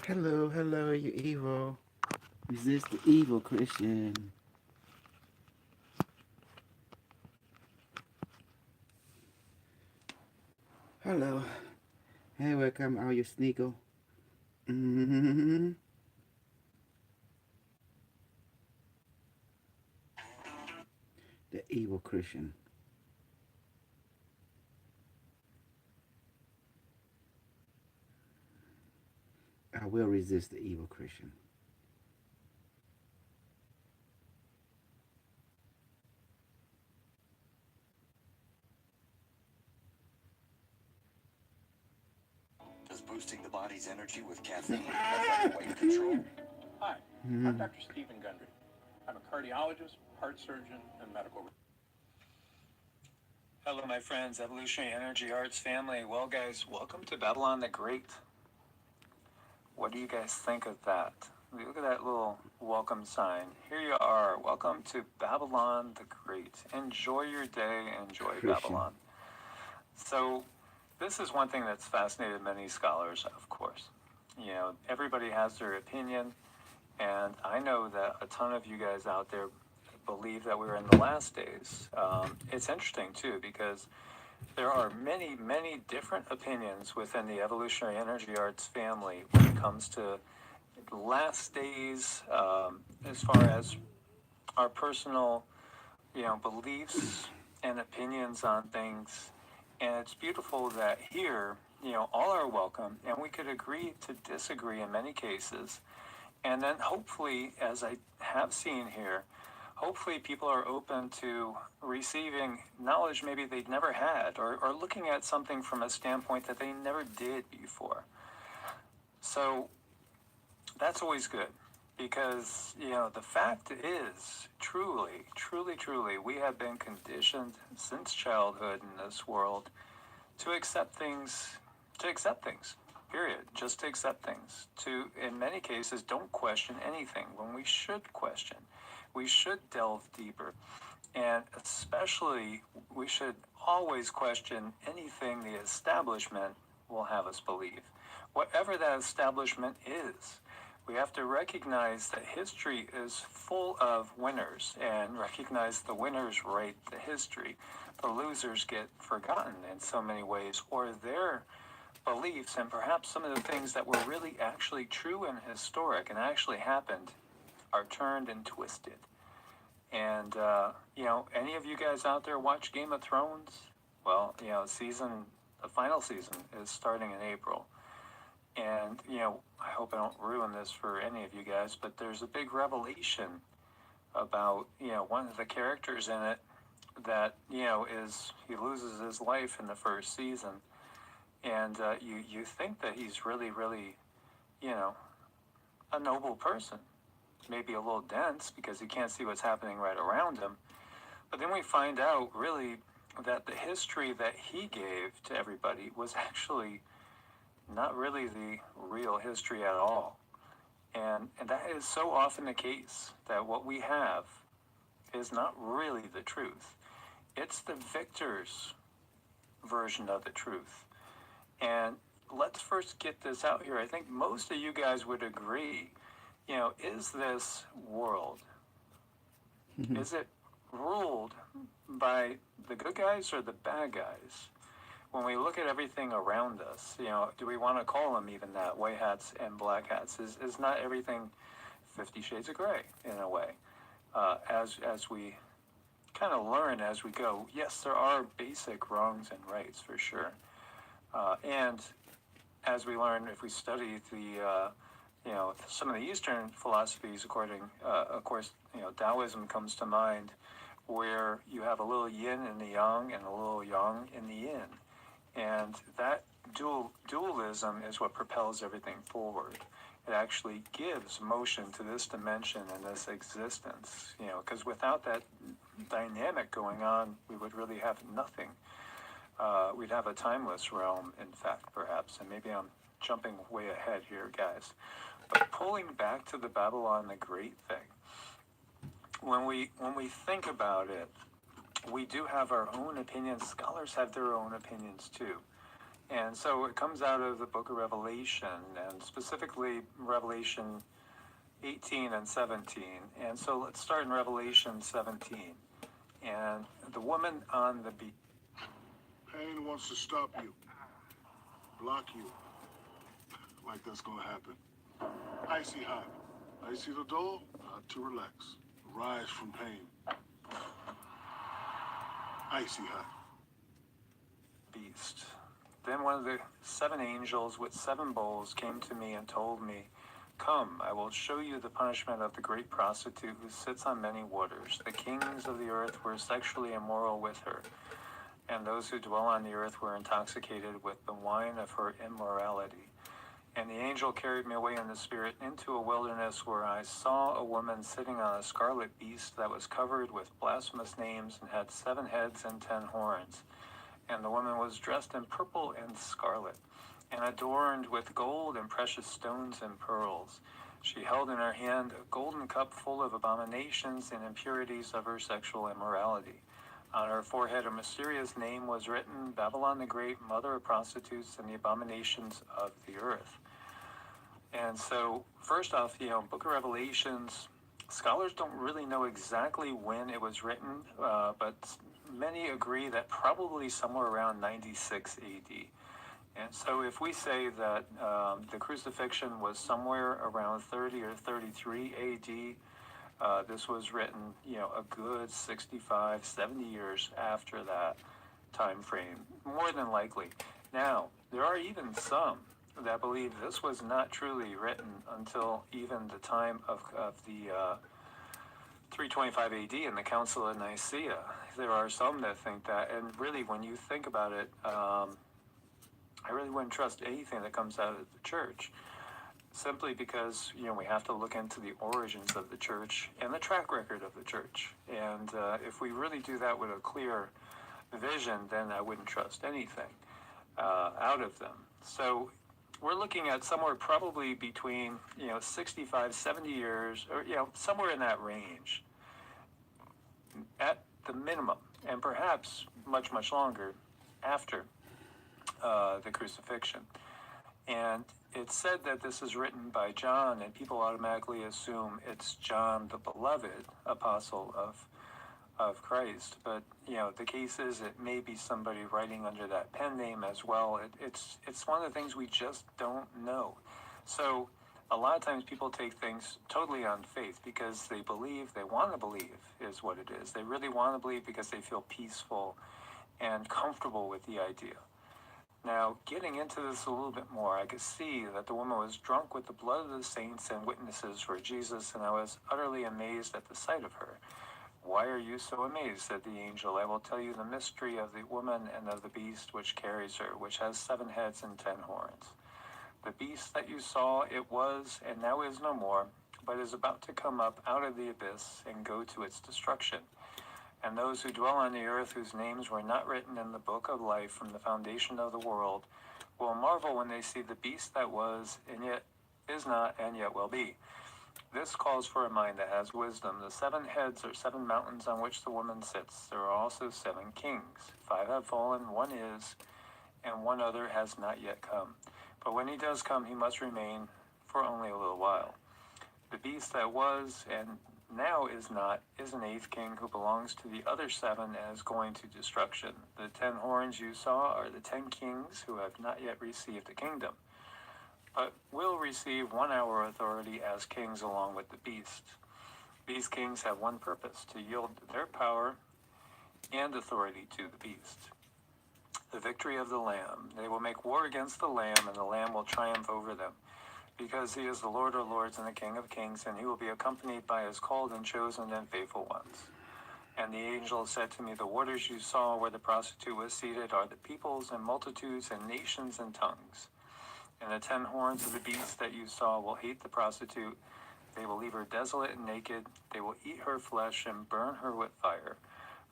Hello, hello, you evil. Resist the evil, Christian. Hello. Hey, welcome, all you sneagle. Mm-hmm. The evil Christian. I will resist the evil Christian. Does boosting the body's energy with caffeine affect weight control? Hi, I'm Dr. Stephen Gundry. I'm a cardiologist, heart surgeon, and medical. Hello, my friends, Evolutionary Energy Arts family. Well, guys, welcome to Babylon the Great. What do you guys think of that? Look at that little welcome sign. Here you are. Welcome to Babylon the Great. Enjoy your day. Enjoy Christian. Babylon. So, this is one thing that's fascinated many scholars, of course. You know, everybody has their opinion. And I know that a ton of you guys out there believe that we're in the last days. It's interesting, too, because there are many, many different opinions within the evolutionary energy arts family when it comes to last days, as far as our personal, beliefs and opinions on things. And it's beautiful that here, all are welcome, and we could agree to disagree in many cases. And then hopefully, as I have seen here, hopefully people are open to receiving knowledge maybe they'd never had, or looking at something from a standpoint that they never did before. So that's always good because, the fact is, truly, truly, truly, we have been conditioned since childhood in this world to accept things, period. Just to accept things. To, in many cases, don't question anything when we should question. We should delve deeper. And especially, we should always question anything the establishment will have us believe. Whatever that establishment is, we have to recognize that history is full of winners and recognize the winners write the history. The losers get forgotten in so many ways, or their beliefs and perhaps some of the things that were really actually true and historic and actually happened are turned and twisted. And, any of you guys out there watch Game of Thrones? Well, the final season is starting in April. And, I hope I don't ruin this for any of you guys, but there's a big revelation about, one of the characters in it that, he loses his life in the first season. And you think that he's really, really, you know, a noble person. Maybe a little dense because he can't see what's happening right around him. But then we find out, really, that the history that he gave to everybody was actually not really the real history at all. And that is so often the case, that what we have is not really the truth. It's the victor's version of the truth. And let's first get this out here. I think most of you guys would agree, is this world, is it ruled by the good guys or the bad guys? When we look at everything around us, do we want to call them even that, white hats and black hats? Is not everything 50 Shades of Gray in a way? As we kind of learn as we go, yes, there are basic wrongs and rights for sure. And as we learn, if we study some of the Eastern philosophies, of course, Taoism comes to mind, where you have a little yin in the yang and a little yang in the yin. And that dualism is what propels everything forward. It actually gives motion to this dimension and this existence, because without that dynamic going on, we would really have nothing. We'd have a timeless realm, in fact, perhaps. And maybe I'm jumping way ahead here, guys. But pulling back to the Babylon the Great thing, when we think about it, we do have our own opinions. Scholars have their own opinions too. And so it comes out of the book of Revelation, and specifically Revelation 18 and 17. And so let's start in Revelation 17. And the woman on the beach. Pain wants to stop you, block you, like that's gonna happen. Icy hot. Icy the door, hot to relax. Rise from pain. Icy hot. Beast. Then one of the 7 angels with 7 bowls came to me and told me, "Come, I will show you the punishment of the great prostitute who sits on many waters. The kings of the earth were sexually immoral with her, and those who dwell on the earth were intoxicated with the wine of her immorality." And the angel carried me away in the spirit into a wilderness where I saw a woman sitting on a scarlet beast that was covered with blasphemous names and had 7 heads and 10 horns. And the woman was dressed in purple and scarlet, and adorned with gold and precious stones and pearls. She held in her hand a golden cup full of abominations and impurities of her sexual immorality. On her forehead a mysterious name was written, Babylon the Great, mother of prostitutes and the abominations of the earth. And so, first off, Book of Revelations, scholars don't really know exactly when it was written, but many agree that probably somewhere around 96 AD. And so if we say that the crucifixion was somewhere around 30 or 33 AD, this was written, a good 65, 70 years after that time frame, more than likely. Now, there are even some that believe this was not truly written until even the time of the 325 AD in the Council of Nicaea. There are some that think that, and really when you think about it, I really wouldn't trust anything that comes out of the church, simply because, we have to look into the origins of the church and the track record of the church. And if we really do that with a clear vision, then I wouldn't trust anything out of them. So we're looking at somewhere probably between, 65, 70 years, or, somewhere in that range at the minimum, and perhaps much, much longer after the crucifixion. And it's said that this is written by John, and people automatically assume it's John the beloved apostle of Christ. But, the case is it may be somebody writing under that pen name as well. It's one of the things we just don't know. So a lot of times people take things totally on faith because they believe, they want to believe is what it is. They really want to believe because they feel peaceful and comfortable with the idea. Now, getting into this a little bit more, I could see that the woman was drunk with the blood of the saints and witnesses for Jesus, and I was utterly amazed at the sight of her. "Why are you so amazed?" said the angel. "I will tell you the mystery of the woman and of the beast which carries her, which has 7 heads and 10 horns. The beast that you saw, it was and now is no more, but is about to come up out of the abyss and go to its destruction. And those who dwell on the earth, whose names were not written in the book of life from the foundation of the world, will marvel when they see the beast that was, and yet is not, and yet will be. This calls for a mind that has wisdom. The 7 heads are 7 mountains on which the woman sits. There are also 7 kings. 5 have fallen, 1 is, and 1 other has not yet come. But when he does come, he must remain for only a little while. The beast that was and now is not is an 8th king who belongs to the other 7 and is going to destruction. The 10 horns you saw are the 10 kings who have not yet received the kingdom, but will receive 1 hour authority as kings along with the beast. These kings have one purpose, to yield their power and authority to the beast. The victory of the Lamb. They will make war against the Lamb, and the Lamb will triumph over them, because he is the Lord of lords and the King of kings, and he will be accompanied by his called and chosen and faithful ones. And the angel said to me, the waters you saw where the prostitute was seated are the peoples and multitudes and nations and tongues. And the 10 horns of the beast that you saw will hate the prostitute. They will leave her desolate and naked. They will eat her flesh and burn her with fire.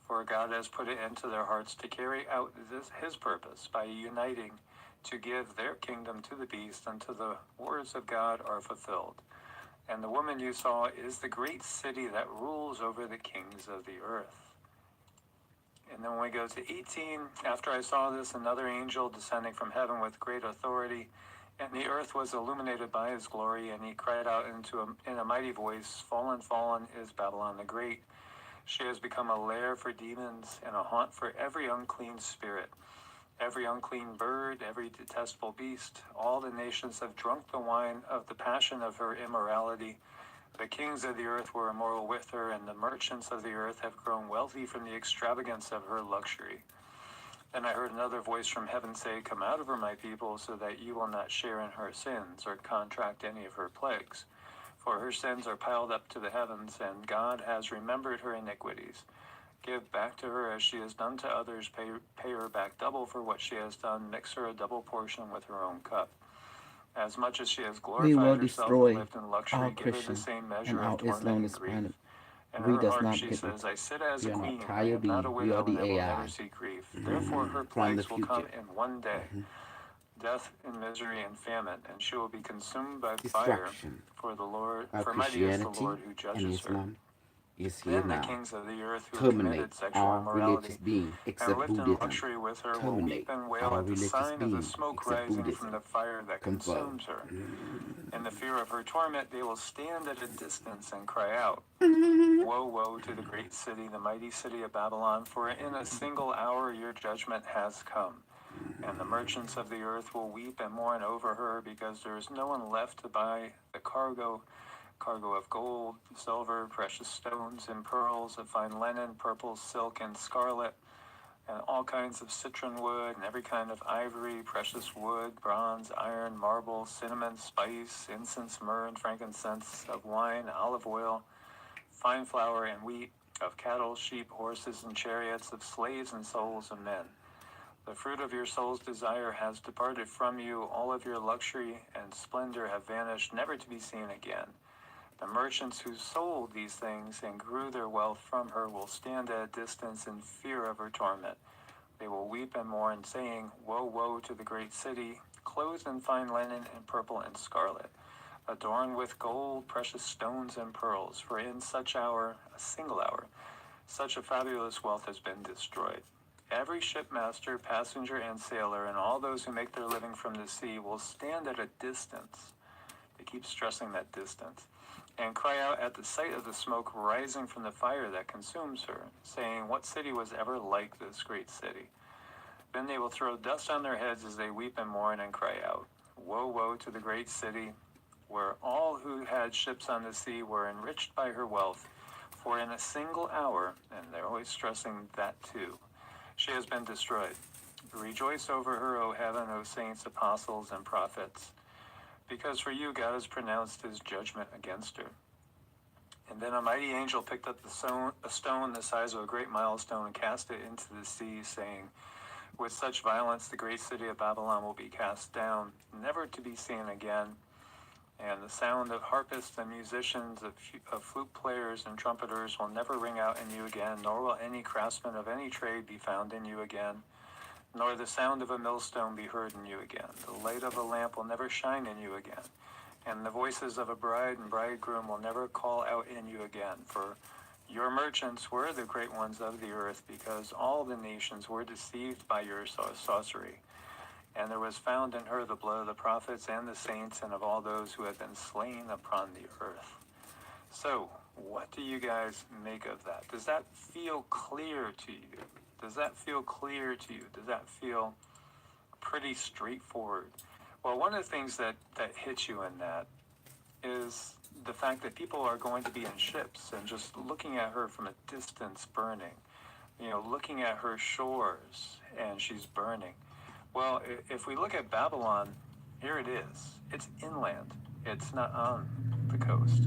For God has put it into their hearts to carry out his purpose by uniting to give their kingdom to the beast until the words of God are fulfilled. And the woman you saw is the great city that rules over the kings of the earth. And then when we go to 18, after I saw this, another angel descending from heaven with great authority, and the earth was illuminated by his glory, and he cried out in a mighty voice, Fallen, fallen is Babylon the Great. She has become a lair for demons and a haunt for every unclean spirit, every unclean bird, every detestable beast. All the nations have drunk the wine of the passion of her immorality. The kings of the earth were immoral with her, and the merchants of the earth have grown wealthy from the extravagance of her luxury. Then I heard another voice from heaven say, Come out of her, my people, so that you will not share in her sins or contract any of her plagues. For her sins are piled up to the heavens, and God has remembered her iniquities. Give back to her as she has done to others. Pay her back double for what she has done. Mix her a double portion with her own cup. As much as she has We will glorified herself and destroy lived in luxury, all give her the Christian same and measure all of torment and Islamist grief. planet. In We her does heart not she get says, it. I sit as We a are not queen, I Kaya am not a B. We are widow, and the I will AI never see grief. Therefore her from the plagues will come future. in one day, death and misery and famine, and she will be consumed by fire. Destruction For of mighty is the Christianity Lord who and judges her. Islam is here Then the now. kings of the earth who have Terminate committed sexual all religious immorality being and except lived in Buddhism. luxury with her will weep Terminate and wail all at the religious sign of the being smoke except rising from the Buddhism. fire that Confirm. consumes her. In the fear of her torment, they will stand at a distance and cry out, Woe, woe to the great city, the mighty city of Babylon, for in a single hour your judgment has come. And the merchants of the earth will weep and mourn over her, because there is no one left to buy the cargo of gold, silver, precious stones, and pearls, of fine linen, purple, silk, and scarlet, and all kinds of citron wood, and every kind of ivory, precious wood, bronze, iron, marble, cinnamon, spice, incense, myrrh, and frankincense, of wine, olive oil, fine flour, and wheat, of cattle, sheep, horses, and chariots, of slaves and souls of men. The fruit of your soul's desire has departed from you. All of your luxury and splendor have vanished, never to be seen again. The merchants who sold these things and grew their wealth from her will stand at a distance in fear of her torment. They will weep and mourn, saying, Woe, woe to the great city, clothed in fine linen and purple and scarlet, adorned with gold, precious stones, and pearls. For in such hour, a single hour, such a fabulous wealth has been destroyed. Every shipmaster, passenger, and sailor, and all those who make their living from the sea will stand at a distance. They keep stressing that distance. And cry out at the sight of the smoke rising from the fire that consumes her, saying, What city was ever like this great city? Then they will throw dust on their heads as they weep and mourn and cry out, Woe, woe to the great city, where all who had ships on the sea were enriched by her wealth. For in a single hour, and they're always stressing that too, she has been destroyed. Rejoice over her, O heaven, O saints, apostles, and prophets, because for you God has pronounced his judgment against her. And then a mighty angel picked up a stone the size of a great milestone and cast it into the sea, saying, With such violence the great city of Babylon will be cast down, never to be seen again. And the sound of harpists and musicians, of flute players and trumpeters will never ring out in you again, nor will any craftsman of any trade be found in you again, nor the sound of a millstone be heard in you again. The light of a lamp will never shine in you again, and the voices of a bride and bridegroom will never call out in you again. For your merchants were the great ones of the earth, because all the nations were deceived by your sorcery. And there was found in her the blood of the prophets and the saints and of all those who had been slain upon the earth. So, what do you guys make of that? Does that feel clear to you? Does that feel clear to you? Does that feel pretty straightforward? Well, one of the things that hits you in that is the fact that people are going to be in ships and just looking at her from a distance burning, looking at her shores and she's burning. Well, if we look at Babylon, here it is. It's inland. It's not on the coast.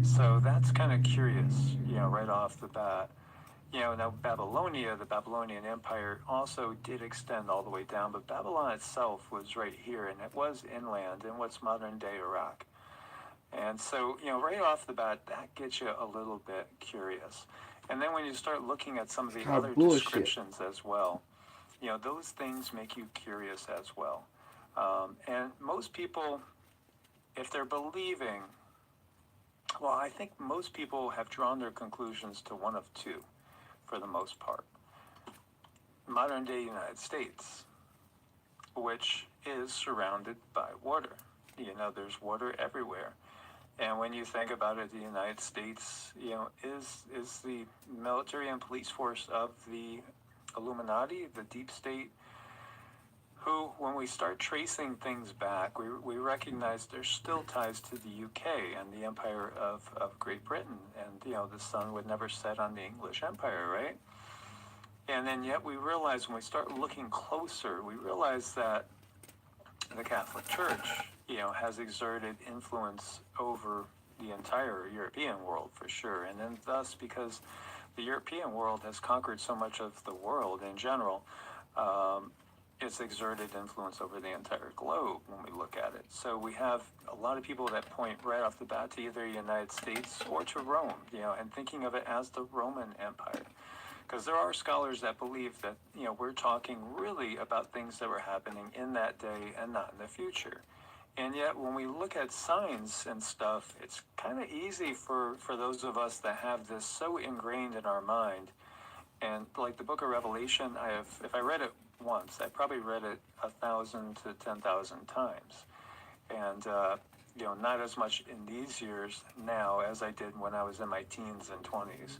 So that's kind of curious, right off the bat. Now Babylonia, the Babylonian Empire, also did extend all the way down, but Babylon itself was right here, and it was inland in what's modern-day Iraq. And so, right off the bat, that gets you a little bit curious. And then when you start looking at some of the other descriptions as well, those things make you curious as well. And most people, if they're believing, well, I think most people have drawn their conclusions to one of two, for the most part. modern day United States, which is surrounded by water. You know, there's water everywhere. And when you think about it, the United States, you know, is the military and police force of the Illuminati, the deep state, who, when we start tracing things back, we recognize there's still ties to the UK and the Empire of Great Britain. And, you know, the sun would never set on the English Empire, right? And then yet we realize when we start looking closer, we realize that the Catholic Church, you know, has exerted influence over the entire European world for sure. And then thus, because the European world has conquered so much of the world in general, it's exerted influence over the entire globe when we look at it. So we have a lot of people that point right off the bat to either the United States or to Rome, you know, and thinking of it as the Roman Empire. Because there are scholars that believe that, you know, we're talking really about things that were happening in that day and not in the future. And yet when we look at signs and stuff, it's kind of easy for those of us that have this so ingrained in our mind. And like the book of Revelation, if I read it once, I probably read it 1,000 to 10,000 times. And, you know, not as much in these years now as I did when I was in my teens and 20s.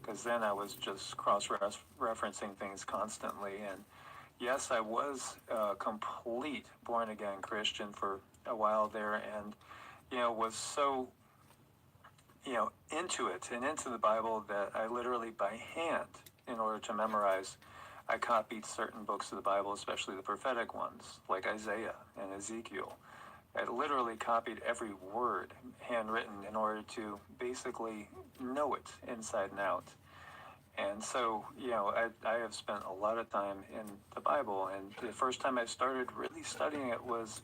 Because then I was just cross-referencing things constantly. And yes, I was a complete born-again Christian for a while there, and, you know, was so, you know, into it and into the Bible that I literally by hand, in order to memorize, I copied certain books of the Bible, especially the prophetic ones, like Isaiah and Ezekiel. I literally copied every word handwritten in order to basically know it inside and out. And so, you know, I have spent a lot of time in the Bible, and the first time I started really studying it was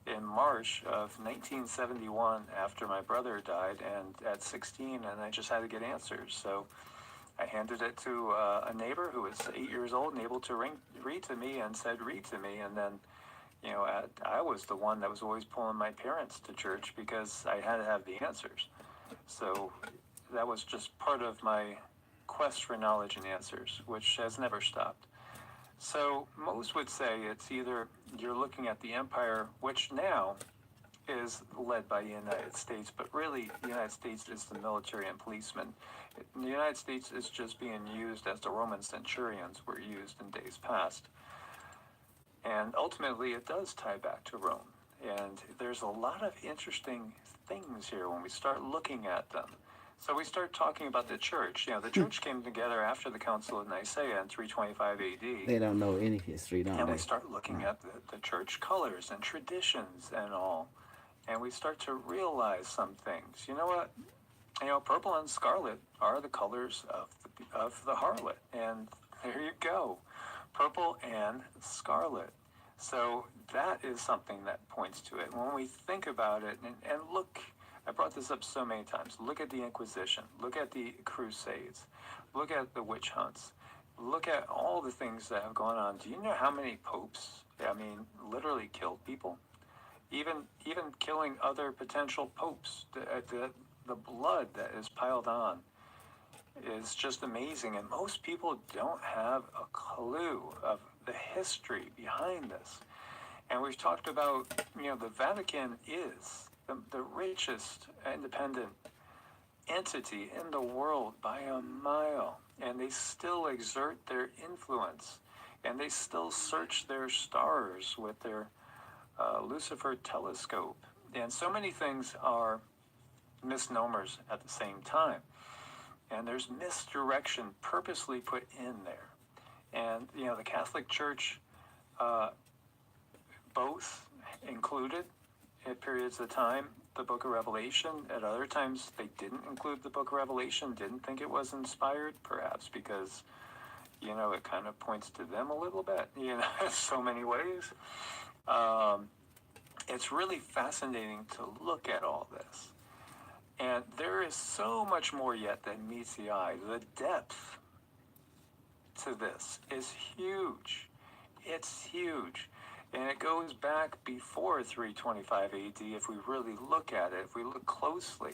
in March of 1971 after my brother died, and at 16, and I just had to get answers. So I handed it to a neighbor who was 8 years old and able to read to me, and said, read to me. And then, you know, I was the one that was always pulling my parents to church because I had to have the answers. So that was just part of my quest for knowledge and answers, which has never stopped. So most would say it's either you're looking at the empire, which now is led by the United States, but really the United States is the military and policemen. The United States is just being used as the Roman centurions were used in days past. And ultimately it does tie back to Rome. And there's a lot of interesting things here when we start looking at them. So we start talking about the church. You know, the church came together after the Council of Nicaea in 325 AD. They don't know any history, don't And they? we start looking at the church colors and traditions and all. And we start to realize some things. You know what? You know, purple and scarlet are the colors of the harlot. And there you go. Purple and scarlet. So that is something that points to it. When we think about it and look, I brought this up so many times. Look at the Inquisition. Look at the Crusades. Look at the witch hunts. Look at all the things that have gone on. Do you know how many popes, I mean, literally killed people? Even killing other potential popes. The blood that is piled on is just amazing. And most people don't have a clue of the history behind this. And we've talked about, you know, the Vatican is the richest independent entity in the world by a mile, and they still exert their influence, and they still search their stars with their Lucifer telescope, and so many things are misnomers at the same time, and there's misdirection purposely put in there. And you know, the Catholic Church both included at periods of time the book of Revelation. At other times they didn't include the book of Revelation, didn't think it was inspired, perhaps because, you know, it kind of points to them a little bit, you know, in so many ways. It's really fascinating to look at all this. And there is so much more yet than meets the eye. The depth to this is huge. It's huge. And it goes back before 325 AD if we really look at it, if we look closely.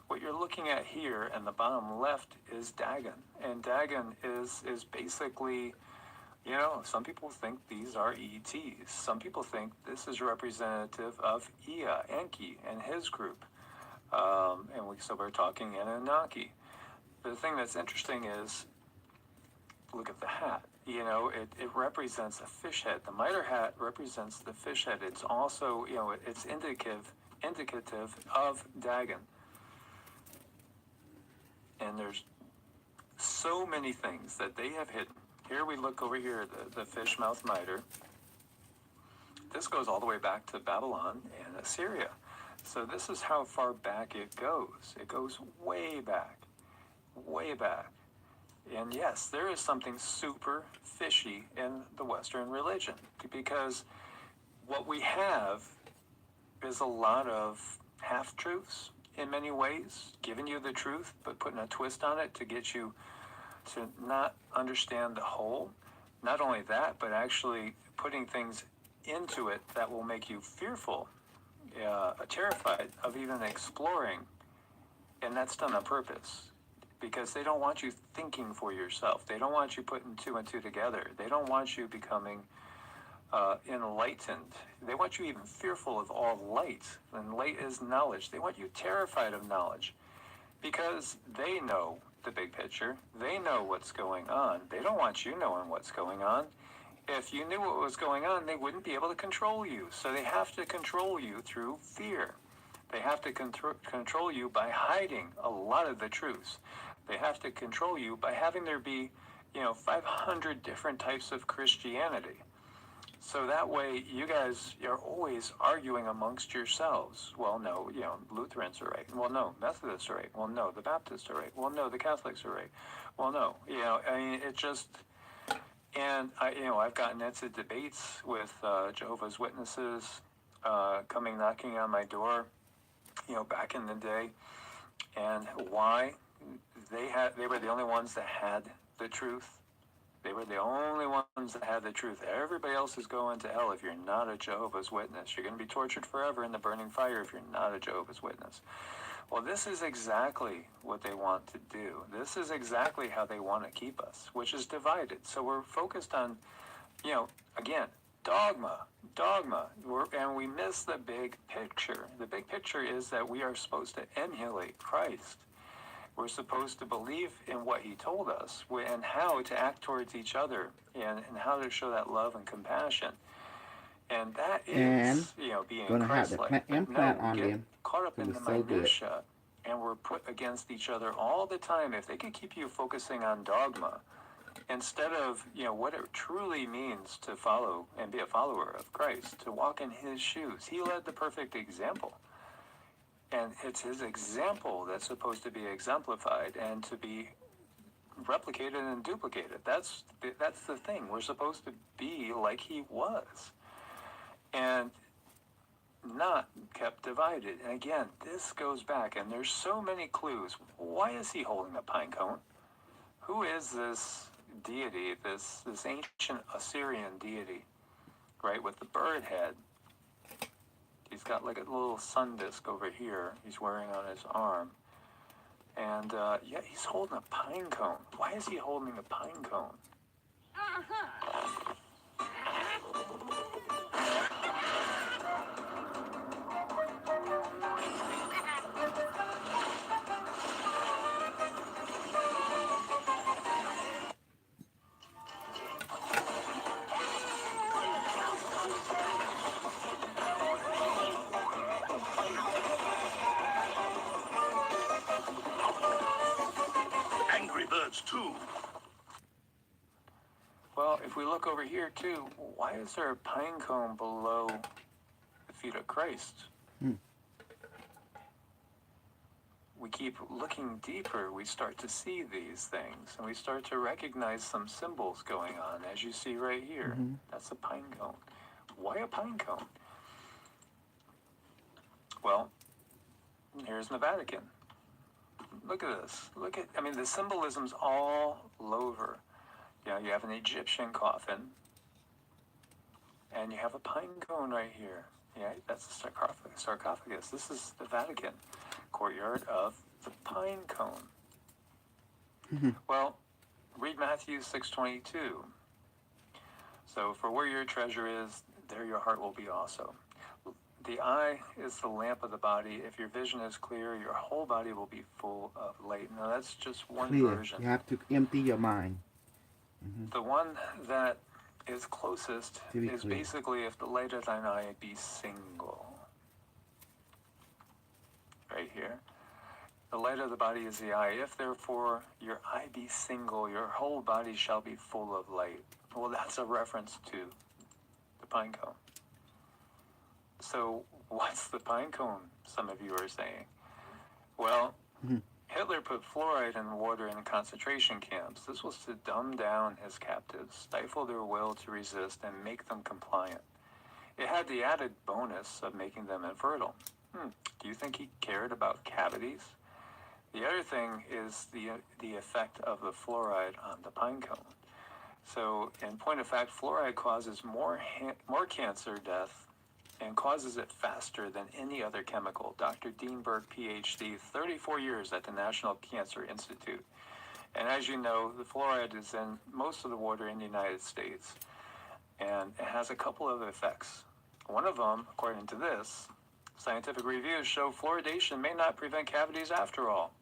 What you're looking at here in the bottom left is Dagon. And Dagon is basically, You know, some people think these are ETs. Some people think this is representative of Ea, Enki, and his group. So we're talking Anunnaki. The thing that's interesting is, look at the hat. You know, it represents a fish head. The mitre hat represents the fish head. It's also, you know, it's indicative of Dagon. And there's so many things that they have hidden. Here we look over here, the fish mouth mitre. This goes all the way back to Babylon and Assyria. So this is how far back it goes. It goes way back, way back. And yes, there is something super fishy in the Western religion, because what we have is a lot of half-truths in many ways, giving you the truth, but putting a twist on it to get you to not understand the whole. Not only that, but actually putting things into it that will make you fearful, terrified of even exploring. And that's done on purpose, because they don't want you thinking for yourself. They don't want you putting two and two together. They don't want you becoming enlightened. They want you even fearful of all light. And light is knowledge. They want you terrified of knowledge, because they know the big picture. They know what's going on. They don't want you knowing what's going on. If you knew what was going on, they wouldn't be able to control you. So they have to control you through fear. They have to control you by hiding a lot of the truths. They have to control you by having there be, 500 different types of Christianity. So that way you guys are always arguing amongst yourselves. Well, no, Lutherans are right. Well, no, Methodists are right. Well, no, the Baptists are right. Well, no, the Catholics are right. Well, no, it just... And I've gotten into debates with Jehovah's Witnesses coming knocking on my door, back in the day, and why they were the only ones that had the truth. They were the only ones that had the truth. Everybody else is going to hell if you're not a Jehovah's Witness. You're going to be tortured forever in the burning fire if you're not a Jehovah's Witness. Well, this is exactly what they want to do. This is exactly how they want to keep us, which is divided. So we're focused on, again, dogma. And we miss the big picture. The big picture is that we are supposed to emulate Christ. We're supposed to believe in what he told us and how to act towards each other and how to show that love and compassion. And that is, being Christ-like. Implant on get them. caught up in the minutia, and we're put against each other all the time. If they could keep you focusing on dogma instead of, what it truly means to follow and be a follower of Christ, to walk in his shoes. He led the perfect example. And it's his example that's supposed to be exemplified and to be replicated and duplicated. That's the thing. We're supposed to be like he was. And not kept divided. And again, this goes back, and there's so many clues. Why is he holding a pine cone? Who is this deity, this ancient Assyrian deity, right, with the bird head? He's got like a little sun disk over here he's wearing on his arm. And, he's holding a pine cone. Why is he holding a pine cone? Angry Birds 2. Well, if we look over here, too, why is there a pine cone below the feet of Christ? We keep looking deeper, we start to see these things, and we start to recognize some symbols going on, as you see right here. Mm-hmm. That's a pine cone. Why a pine cone? Well, here's the Vatican. Look at this. The symbolism's all over. You have an Egyptian coffin, and you have a pine cone right here. Yeah, that's a sarcophagus. This is the Vatican courtyard of the pine cone. Mm-hmm. Well, read Matthew 6:22. So for where your treasure is, there your heart will be also. The eye is the lamp of the body. If your vision is clear, your whole body will be full of light. Now that's just one Clear. version. You have to empty your mind. The one that is closest To be is clear. basically if the light of thine eye be single. Right here. The light of the body is the eye. If therefore your eye be single, your whole body shall be full of light. Well, that's a reference to the pine cone. So what's the pine cone, some of you are saying? Well, Hitler put fluoride in water in concentration camps. This was to dumb down his captives, stifle their will to resist, and make them compliant. It had the added bonus of making them infertile. Do you think he cared about cavities? The other thing is the effect of the fluoride on the pine cone. So, in point of fact, fluoride causes more cancer death and causes it faster than any other chemical. Dr. Dean Burke, PhD, 34 years at the National Cancer Institute. And as you know, the fluoride is in most of the water in the United States. And it has a couple of effects. One of them, according to this, scientific reviews show fluoridation may not prevent cavities after all.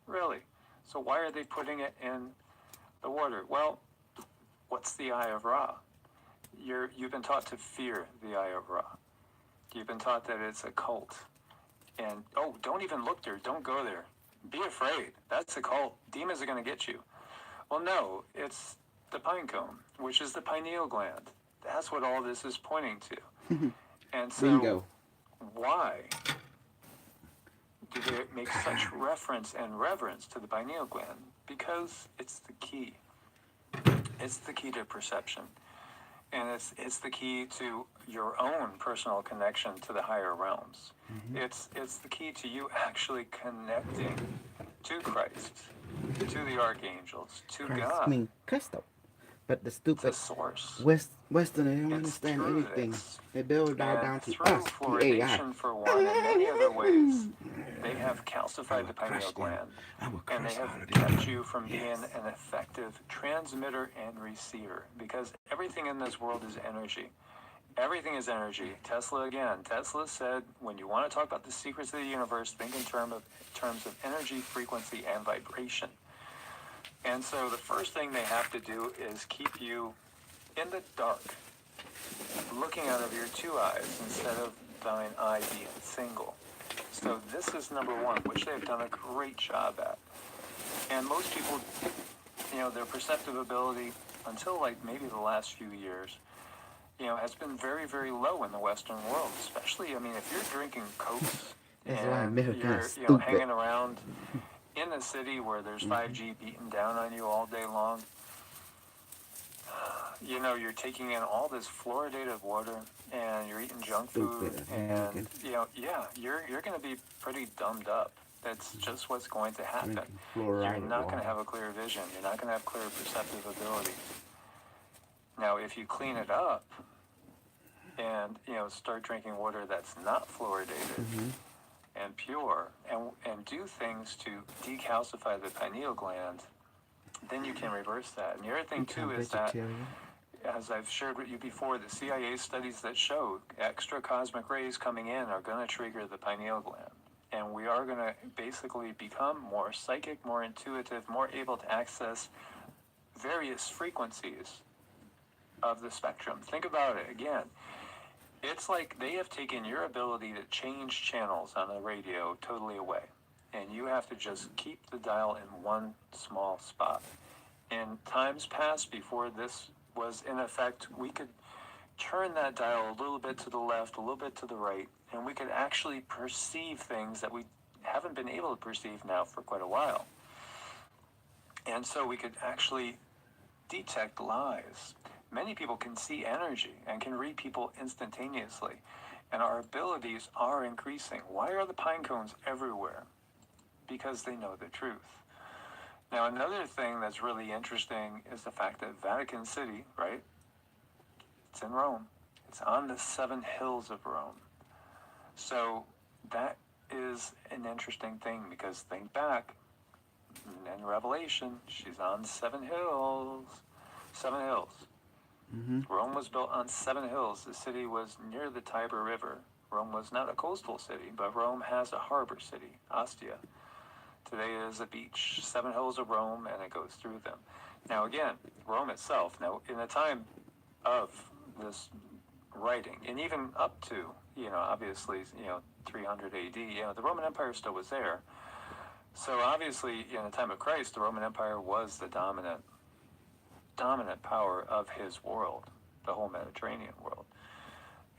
Really? So why are they putting it in the water? Well, what's the eye of Ra? You've been taught to fear the eye of Ra. You've been taught that it's a cult. And, don't even look there. Don't go there. Be afraid. That's a cult. Demons are going to get you. Well, no, it's the pine cone, which is the pineal gland. That's what all this is pointing to. And so, Bingo. why do they make such reference and reverence to the pineal gland? Because it's the key. It's the key to perception. And it's the key to your own personal connection to the higher realms. It's the key to you actually connecting to Christ, to the archangels, to Christ, God, I mean crystal. But the to stupid source. Western, they don't It's understand through anything. this. They build down And to through us, the AI. fluoridation for one and many other ways, they have calcified the pineal crush them. gland. I will And they crush all have of them. kept you from being an effective transmitter and receiver. Because everything in this world is energy. Everything is energy. Tesla said, when you want to talk about the secrets of the universe, think in terms of energy, frequency, and vibration. And so the first thing they have to do is keep you in the dark, looking out of your two eyes instead of thine eye being single. So this is number one, which they've done a great job at. And most people, their perceptive ability, until like maybe the last few years, has been very, very low in the Western world. Especially, if you're drinking Cokes That's why and America you're, is stupid. hanging around in a city where there's 5G beating down on you all day long, you're taking in all this fluoridated water and you're eating junk food, Stupid and American. you're going to be pretty dumbed up. That's just what's going to happen. Drinking You're fluoride not going water. to have a clear vision. You're not going to have clear perceptive ability. Now, if you clean it up and start drinking water that's not fluoridated and pure, and do things to decalcify the pineal gland, then you can reverse that. And the other thing too Become is that, vegetarian. as I've shared with you before, the CIA studies that show extra cosmic rays coming in are going to trigger the pineal gland. And we are going to basically become more psychic, more intuitive, more able to access various frequencies of the spectrum. Think about it again. It's like they have taken your ability to change channels on the radio totally away. And you have to just keep the dial in one small spot. In times past, before this was in effect, we could turn that dial a little bit to the left, a little bit to the right, and we could actually perceive things that we haven't been able to perceive now for quite a while. And so we could actually detect lies. Many people can see energy and can read people instantaneously, and our abilities are increasing. Why are the pine cones everywhere? Because they know the truth. Now, another thing that's really interesting is the fact that Vatican City, right? It's in Rome. It's on the 7 hills of Rome. So that is an interesting thing, because think back in Revelation, she's on 7 hills. 7 hills. Rome was built on 7 hills. The city was near the Tiber River. Rome was not a coastal city, but Rome has a harbor city, Ostia. Today is a beach, 7 hills of Rome, and it goes through them. Now again, Rome itself, now in the time of this writing, and even up to, obviously, 300 AD, the Roman Empire still was there. So obviously, in the time of Christ, the Roman Empire was the dominant power of his world, the whole Mediterranean world.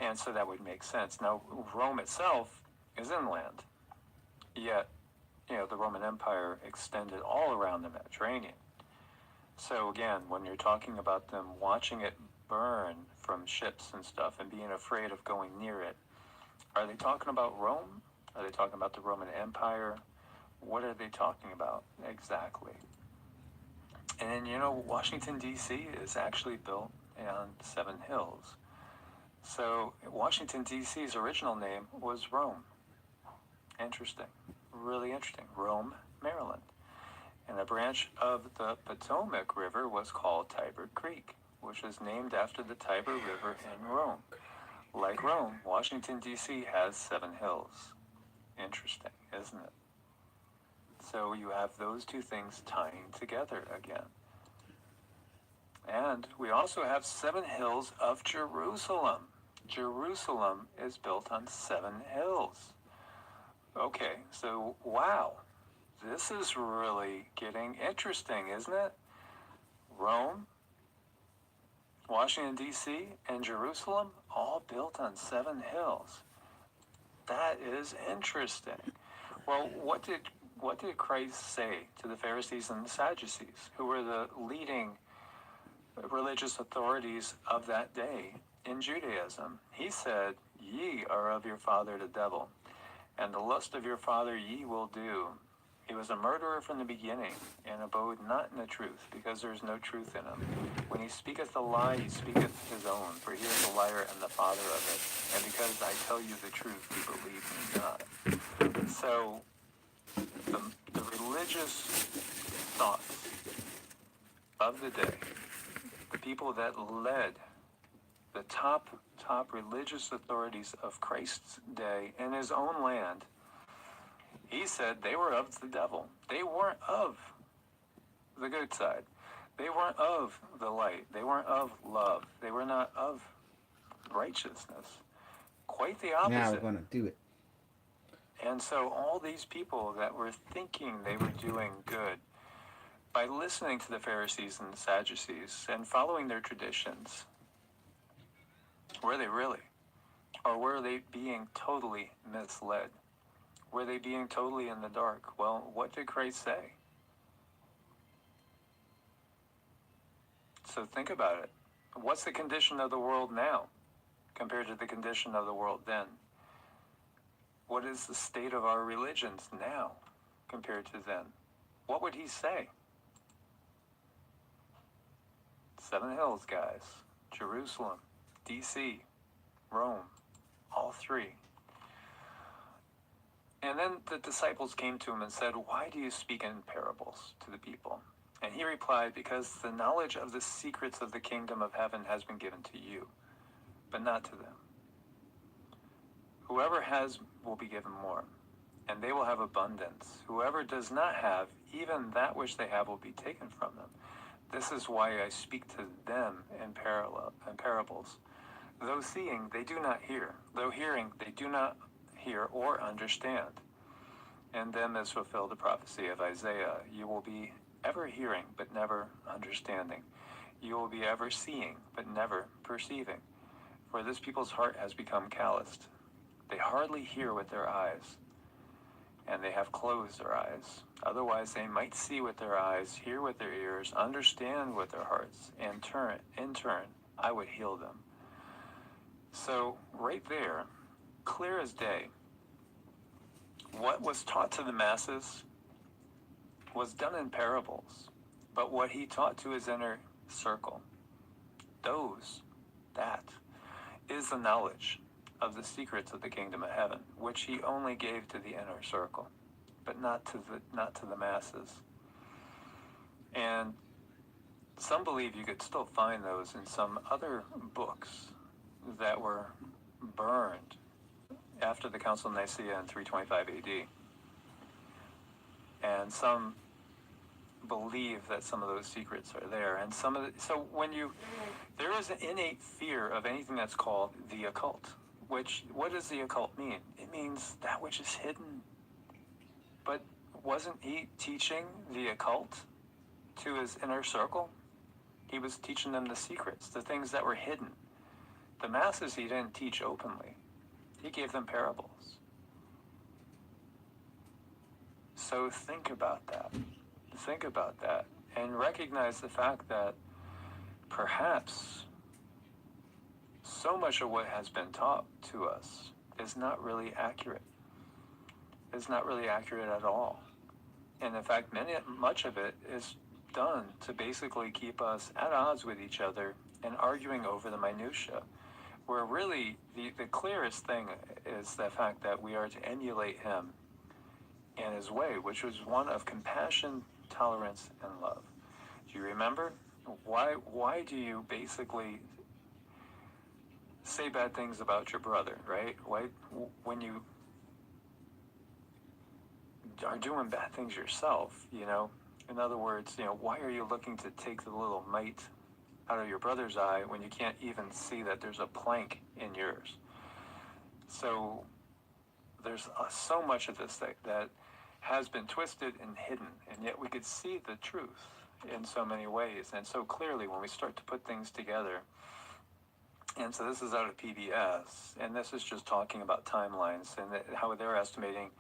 And so that would make sense. Now, Rome itself is inland, yet, the Roman Empire extended all around the Mediterranean. So again, when you're talking about them watching it burn from ships and stuff and being afraid of going near it, are they talking about Rome? Are they talking about the Roman Empire? What are they talking about exactly? And Washington, D.C. is actually built on 7 hills. So Washington, D.C.'s original name was Rome. Interesting. Really interesting. Rome, Maryland. And a branch of the Potomac River was called Tiber Creek, which is named after the Tiber River in Rome. Like Rome, Washington, D.C. has 7 hills. Interesting, isn't it? So you have those two things tying together again. And we also have 7 hills of Jerusalem. Jerusalem is built on 7 hills. Okay, so wow, this is really getting interesting, isn't it? Rome, Washington, D.C., and Jerusalem, all built on 7 hills. That is interesting. Well, what did Christ say to the Pharisees and the Sadducees, who were the leading religious authorities of that day in Judaism? He said, "Ye are of your father the devil, and the lust of your father ye will do. He was a murderer from the beginning, and abode not in the truth, because there is no truth in him. When he speaketh a lie, he speaketh his own, for he is a liar and the father of it. And because I tell you the truth, you believe me not." So, the religious thoughts of the day, the people that led the top religious authorities of Christ's day in his own land, he said they were of the devil. They weren't of the good side. They weren't of the light. They weren't of love. They were not of righteousness. Quite the opposite. Now we're going to do it. And so all these people that were thinking they were doing good, by listening to the Pharisees and the Sadducees and following their traditions, were they really? Or were they being totally misled? Were they being totally in the dark? Well, what did Christ say? So think about it. What's the condition of the world now compared to the condition of the world then? What is the state of our religions now compared to then? What would he say? 7 hills, guys. Jerusalem, D.C., Rome, all 3. And then the disciples came to him and said, "Why do you speak in parables to the people?" And he replied, "Because the knowledge of the secrets of the kingdom of heaven has been given to you, but not to them. Whoever has will be given more, and they will have abundance. Whoever does not have, even that which they have will be taken from them. This is why I speak to them in parables. Though seeing, they do not hear. Though hearing, they do not hear or understand. And then is fulfilled the prophecy of Isaiah. You will be ever hearing, but never understanding. You will be ever seeing, but never perceiving. For this people's heart has become calloused. They hardly hear with their eyes, and they have closed their eyes. Otherwise they might see with their eyes, hear with their ears, understand with their hearts, and in turn, I would heal them." So, right there, clear as day, what was taught to the masses was done in parables, but what he taught to his inner circle, that is the knowledge of the secrets of the kingdom of heaven, which he only gave to the inner circle, but not to the masses. And some believe you could still find those in some other books that were burned after the Council of Nicaea in 325 AD. And some believe that some of those secrets are there. And so there is an innate fear of anything that's called the occult, which, what does the occult mean? It means that which is hidden. But wasn't he teaching the occult to his inner circle? He was teaching them the secrets, the things that were hidden. The masses he didn't teach openly. He gave them parables. So think about that. Think about that. And recognize the fact that perhaps so much of what has been taught to us is not really accurate. It's not really accurate at all. And in fact, much of it is done to basically keep us at odds with each other and arguing over the minutia, where really the clearest thing is the fact that we are to emulate him and his way, which was one of compassion, tolerance, and love. Do you remember? Why do you basically say bad things about your brother, right? Why, when you are doing bad things yourself, in other words, why are you looking to take the little mite out of your brother's eye when you can't even see that there's a plank in yours? So there's so much of this that has been twisted and hidden, and yet we could see the truth in so many ways and so clearly when we start to put things together. And so this is out of PBS, and this is just talking about timelines and how they're estimating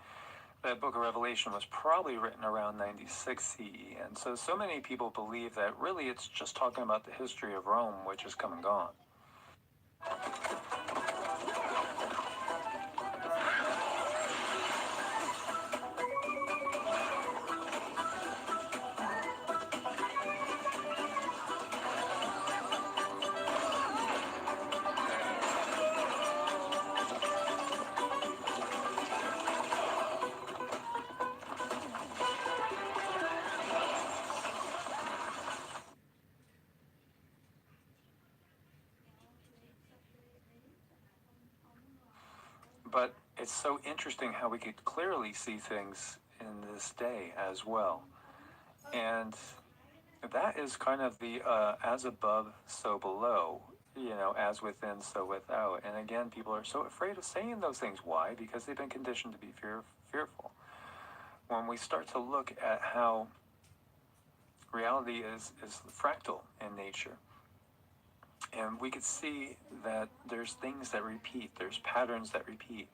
that book of Revelation was probably written around 96 CE. And so many people believe that really it's just talking about the history of Rome, which has come and gone. But it's so interesting how we could clearly see things in this day as well. And that is kind of the as above, so below, as within, so without. And again, people are so afraid of saying those things. Why? Because they've been conditioned to be fearful. When we start to look at how reality is fractal in nature, and we could see that there's things that repeat, there's patterns that repeat.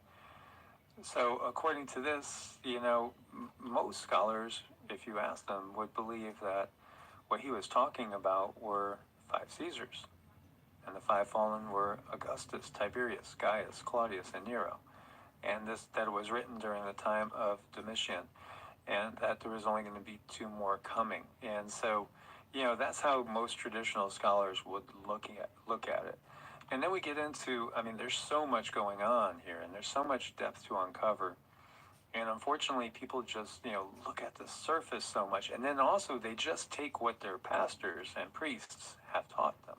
So according to this, most scholars, if you ask them, would believe that what he was talking about were 5 Caesars. And the 5 fallen were Augustus, Tiberius, Gaius, Claudius, and Nero. And that it was written during the time of Domitian, and that there was only going to be 2 more coming. And so, that's how most traditional scholars would look at it. And then we get into, there's so much going on here, and there's so much depth to uncover. And unfortunately, people just, look at the surface so much. And then also, they just take what their pastors and priests have taught them.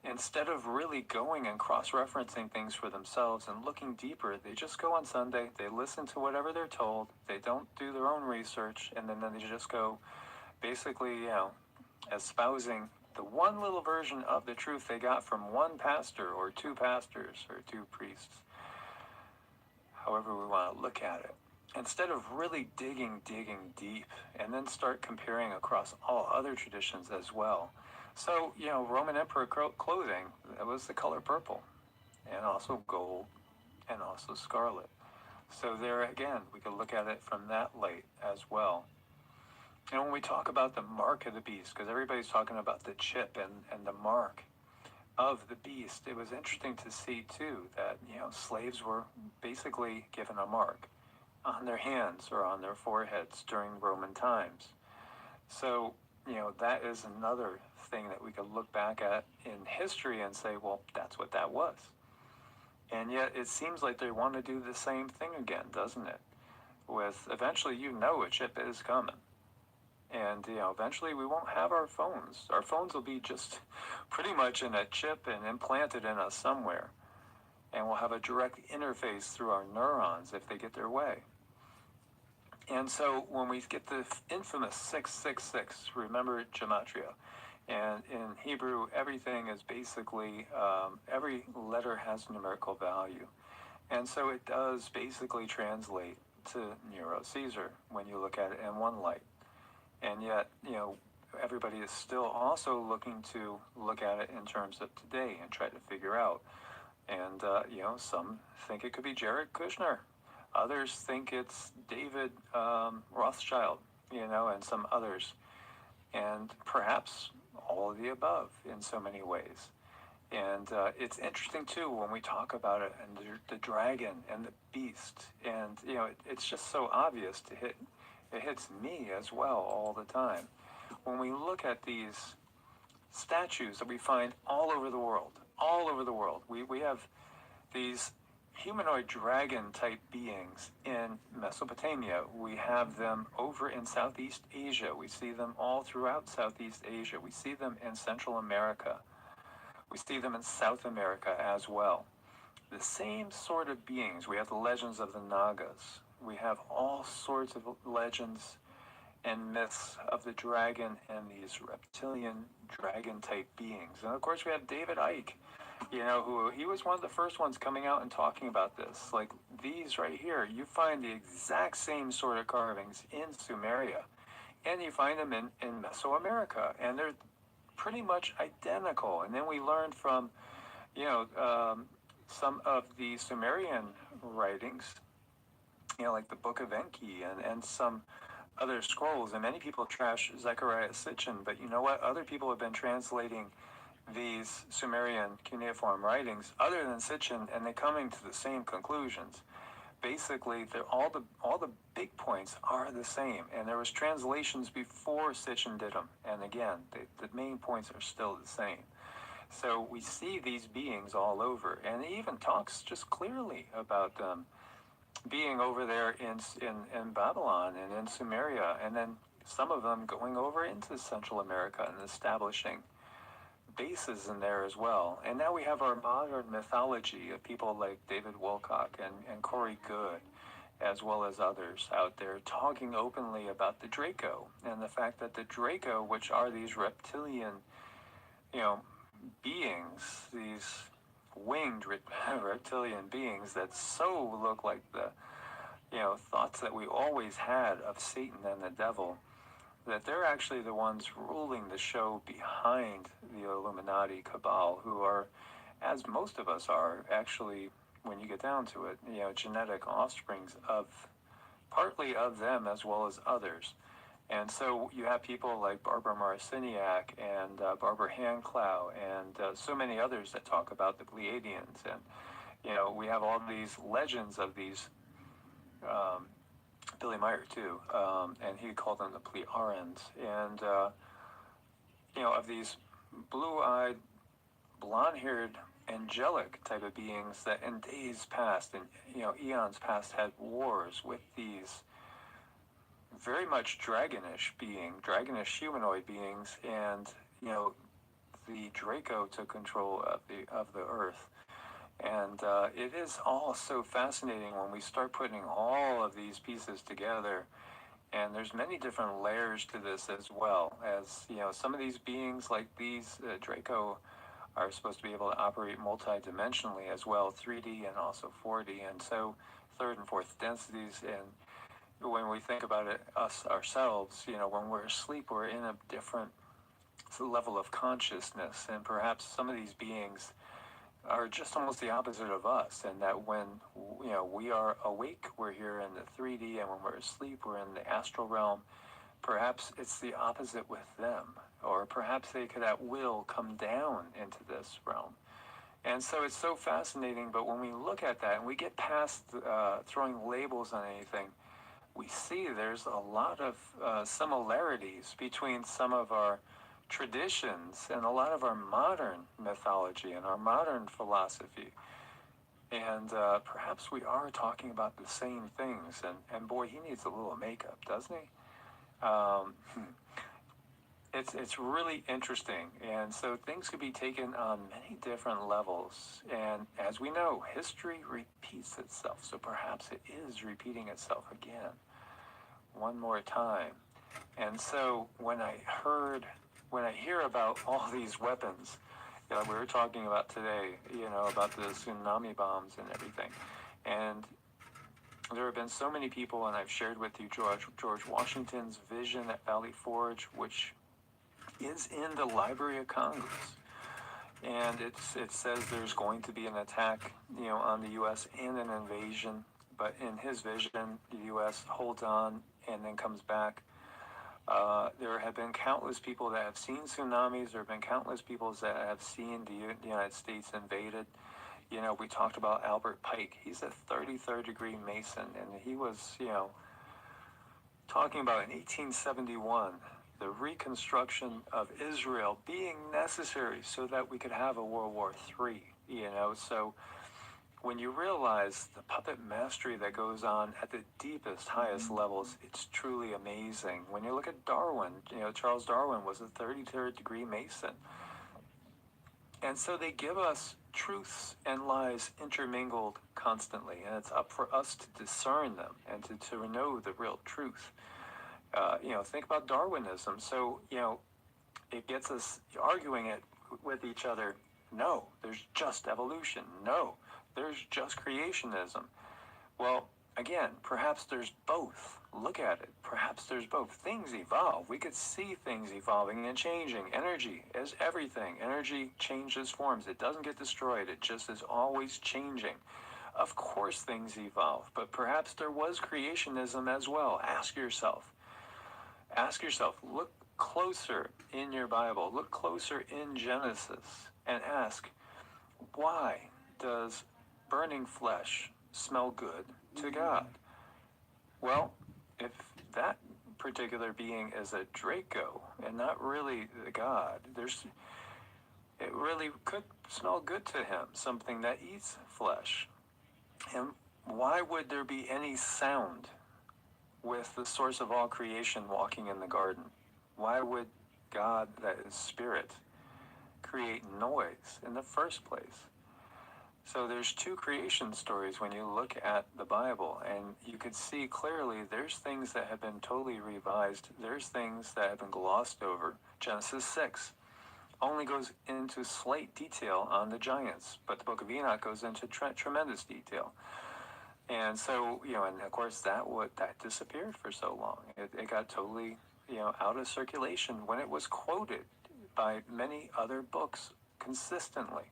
Instead of really going and cross-referencing things for themselves and looking deeper, they just go on Sunday, they listen to whatever they're told, they don't do their own research, and then they just go basically, espousing the one little version of the truth they got from one pastor or 2 pastors or 2 priests. However we want to look at it. Instead of really digging deep and then start comparing across all other traditions as well. So, Roman Emperor clothing, that was the color purple, and also gold, and also scarlet. So there again, we could look at it from that light as well. And when we talk about the mark of the beast, because everybody's talking about the chip and the mark of the beast, it was interesting to see too that, slaves were basically given a mark on their hands or on their foreheads during Roman times. So, that is another thing that we could look back at in history and say, well, that's what that was. And yet it seems like they want to do the same thing again, doesn't it? With eventually, a chip is coming. And, eventually we won't have our phones. Our phones will be just pretty much in a chip and implanted in us somewhere. And we'll have a direct interface through our neurons if they get their way. And so when we get the infamous 666, remember gematria. And in Hebrew, everything is basically, every letter has numerical value. And so it does basically translate to Nero Caesar when you look at it in one light. And yet, everybody is still also looking to look at it in terms of today and try to figure out. And, some think it could be Jared Kushner. Others think it's David Rothschild, and some others. And perhaps all of the above in so many ways. And it's interesting, too, when we talk about it and the dragon and the beast. And, it's just so obvious it hits me as well all the time. When we look at these statues that we find all over the world, we have these humanoid dragon-type beings in Mesopotamia. We have them over in Southeast Asia. We see them all throughout Southeast Asia. We see them in Central America. We see them in South America as well. The same sort of beings. We have the legends of the Nagas. We have all sorts of legends and myths of the dragon and these reptilian dragon-type beings. And of course we have David Icke, who he was one of the first ones coming out and talking about this. Like these right here, you find the exact same sort of carvings in Sumeria, and you find them in Mesoamerica, and they're pretty much identical. And then we learned from, some of the Sumerian writings, like the Book of Enki and some other scrolls, and many people trash Zechariah Sitchin, but you know what? Other people have been translating these Sumerian cuneiform writings other than Sitchin, and they're coming to the same conclusions. Basically, all the big points are the same, and there was translations before Sitchin did them, and again, the main points are still the same. So we see these beings all over, and he even talks just clearly about them being over there in Babylon and in Sumeria, and then some of them going over into Central America and establishing bases in there as well. And now we have our modern mythology of people like David Wilcock and Corey Good, as well as others out there talking openly about the Draco and the fact that the Draco, which are these reptilian, beings, these winged reptilian beings that so look like the, thoughts that we always had of Satan and the devil, that they're actually the ones ruling the show behind the Illuminati cabal, who are, as most of us are, actually, when you get down to it, genetic offsprings of, partly of them as well as others. And so you have people like Barbara Marciniak and Barbara Handclough and so many others that talk about the Pleiadians. And, we have all these legends of these, Billy Meyer too, and he called them the Pleiarans. And, of these blue-eyed, blonde-haired, angelic type of beings that in days past and, eons past had wars with these very much dragonish humanoid beings, and the Draco took control of the earth. And it is all so fascinating when we start putting all of these pieces together. And there's many different layers to this as well, as some of these beings like these Draco are supposed to be able to operate multi-dimensionally as well, 3D and also 4D, and so third and fourth densities. And when we think about it, ourselves, when we're asleep, we're in a different level of consciousness, and perhaps some of these beings are just almost the opposite of us, and that when we are awake, we're here in the 3D, and when we're asleep, we're in the astral realm. Perhaps it's the opposite with them, or perhaps they could at will come down into this realm. And so it's so fascinating, but when we look at that and we get past throwing labels on anything, we see there's a lot of similarities between some of our traditions and a lot of our modern mythology and our modern philosophy. And perhaps we are talking about the same things. And boy, he needs a little makeup, doesn't he? Um, it's really interesting, and so things could be taken on many different levels. And as we know, history repeats itself, so perhaps it is repeating itself again, one more time. And so when I hear about all these weapons, we were talking about today, about the tsunami bombs and everything, and there have been so many people, and I've shared with you George Washington's vision at Valley Forge, which is in the Library of Congress. And it says there's going to be an attack, on the U.S. and an invasion. But in his vision, the U.S. holds on and then comes back. There have been countless people that have seen tsunamis. There have been countless people that have seen the United States invaded. We talked about Albert Pike. He's a 33rd degree Mason, and he was, talking about in 1871, the reconstruction of Israel being necessary so that we could have a World War III, So when you realize the puppet mastery that goes on at the deepest, highest levels, it's truly amazing. When you look at Darwin, Charles Darwin was a 33rd degree Mason. And so they give us truths and lies intermingled constantly, and it's up for us to discern them and to know the real truth. Think about Darwinism. So, it gets us arguing it with each other. No, there's just evolution. No, there's just creationism. Well, again, perhaps there's both. Look at it. Perhaps there's both. Things evolve. We could see things evolving and changing. Energy is everything. Energy changes forms. It doesn't get destroyed. It just is always changing. Of course things evolve, but perhaps there was creationism as well. Ask yourself, look closer in your Bible, look closer in Genesis, and ask, why does burning flesh smell good to God? Well, if that particular being is a Draco and not really the God, it really could smell good to him, something that eats flesh. And why would there be any sound with the source of all creation walking in the garden? Why would God, that is spirit, create noise in the first place? So there's two creation stories when you look at the Bible, and you could see clearly there's things that have been totally revised. There's things that have been glossed over. Genesis 6 only goes into slight detail on the giants, but the book of Enoch goes into tremendous detail. And so, and of course that disappeared for so long. It got totally, out of circulation when it was quoted by many other books consistently.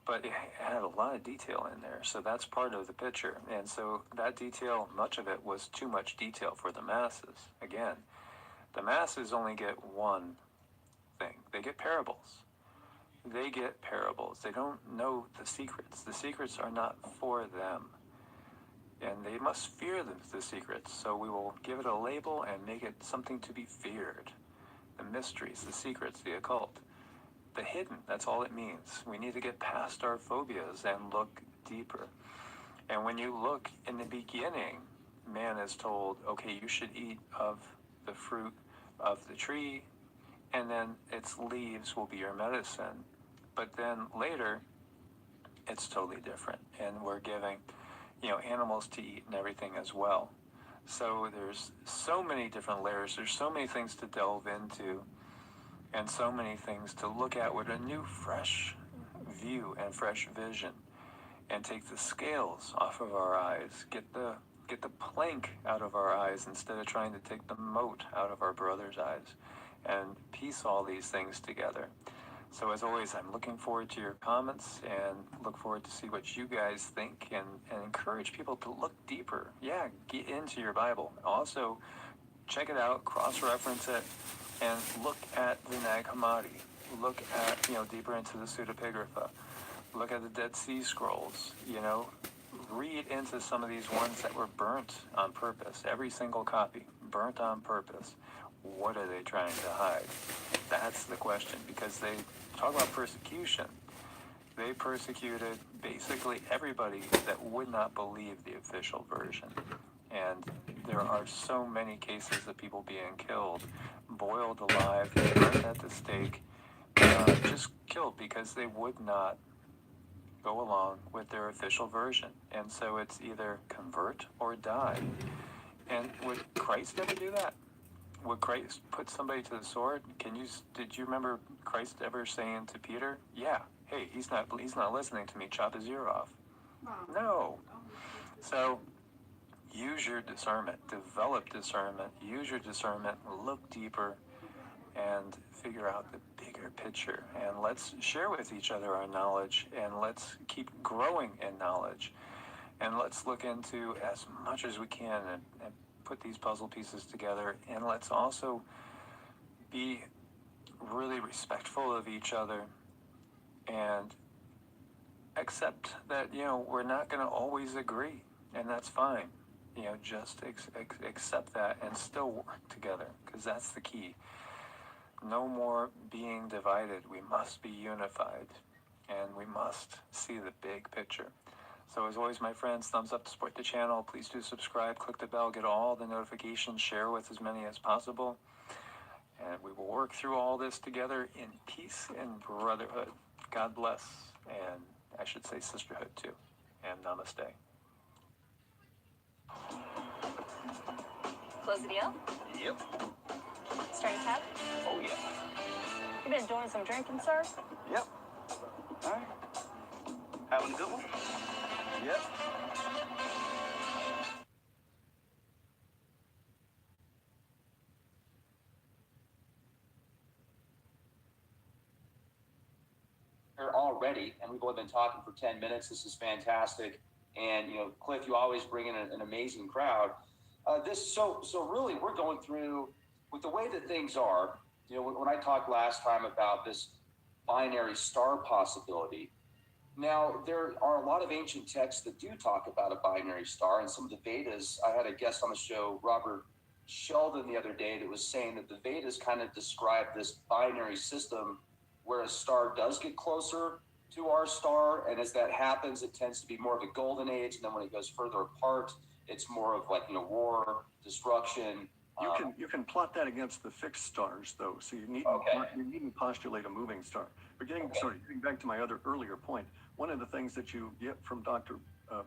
But it had a lot of detail in there, so that's part of the picture. And so that detail, much of it was too much detail for the masses. Again, the masses only get one thing. They get parables. They get parables. They don't know the secrets. The secrets are not for them. And they must fear the secrets, so we will give it a label and make it something to be feared. The mysteries, the secrets, the occult. The hidden, that's all it means. We need to get past our phobias and look deeper. And when you look in the beginning, man is told, okay, you should eat of the fruit of the tree, and then its leaves will be your medicine. But then later, it's totally different. And we're giving, animals to eat and everything as well. So there's so many different layers. There's so many things to delve into, and so many things to look at with a new, fresh view and fresh vision, and take the scales off of our eyes, get the plank out of our eyes instead of trying to take the mote out of our brother's eyes, and piece all these things together. So as always, I'm looking forward to your comments and look forward to see what you guys think, and encourage people to look deeper. Yeah, get into your Bible. Also, check it out, cross-reference it, and look at the Nag Hammadi. Look at, deeper into the Pseudepigrapha. Look at the Dead Sea Scrolls. Read into some of these ones that were burnt on purpose. Every single copy, burnt on purpose. What are they trying to hide? That's the question, because they talk about persecution. They persecuted basically everybody that would not believe the official version. And there are so many cases of people being killed, boiled alive, burnt at the stake, just killed because they would not go along with their official version. And so it's either convert or die. And would Christ ever do that? Would Christ put somebody to the sword? Did you remember Christ ever saying to Peter, yeah, hey, he's not listening to me, chop his ear off? No. So use your discernment, develop discernment, use your discernment, look deeper, and figure out the bigger picture. And let's share with each other our knowledge, and let's keep growing in knowledge. And let's look into as much as we can and put these puzzle pieces together. And let's also be really respectful of each other and accept that, we're not going to always agree. And that's fine. Just accept that and still work together, because that's the key. No more being divided. We must be unified, and we must see the big picture. So as always, my friends, thumbs up to support the channel. Please do subscribe, click the bell, get all the notifications, share with as many as possible. And we will work through all this together in peace and brotherhood. God bless, and I should say sisterhood too. And namaste. Close the deal? Yep. Start a tab? Oh, yeah. You been doing some drinking, sir? Yep. All right. Having a good one? Yep. Already, and we've only been talking for 10 minutes. This is fantastic. And, Cliff, you always bring in an amazing crowd. So really, we're going through, with the way that things are, when I talked last time about this binary star possibility, now there are a lot of ancient texts that do talk about a binary star, and some of the Vedas, I had a guest on the show, Robert Sheldon, the other day, that was saying that the Vedas kind of describe this binary system where a star does get closer to our star, and as that happens, it tends to be more of a golden age, and then when it goes further apart, it's more of like, war, destruction. You can plot that against the fixed stars, though, so you needn't postulate a moving star. But getting back to my earlier point, one of the things that you get from Dr.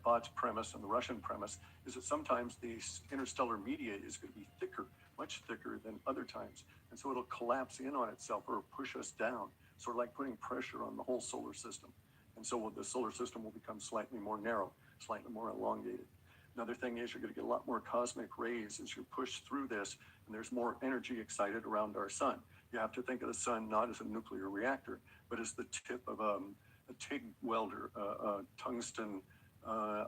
Bott's premise and the Russian premise is that sometimes the interstellar media is going to be thicker, much thicker than other times, and so it'll collapse in on itself or push us down, sort of like putting pressure on the whole solar system. And so the solar system will become slightly more narrow, slightly more elongated. Another thing is you're going to get a lot more cosmic rays as you push through this, and there's more energy excited around our sun. You have to think of the sun not as a nuclear reactor, but as the tip of a TIG welder, tungsten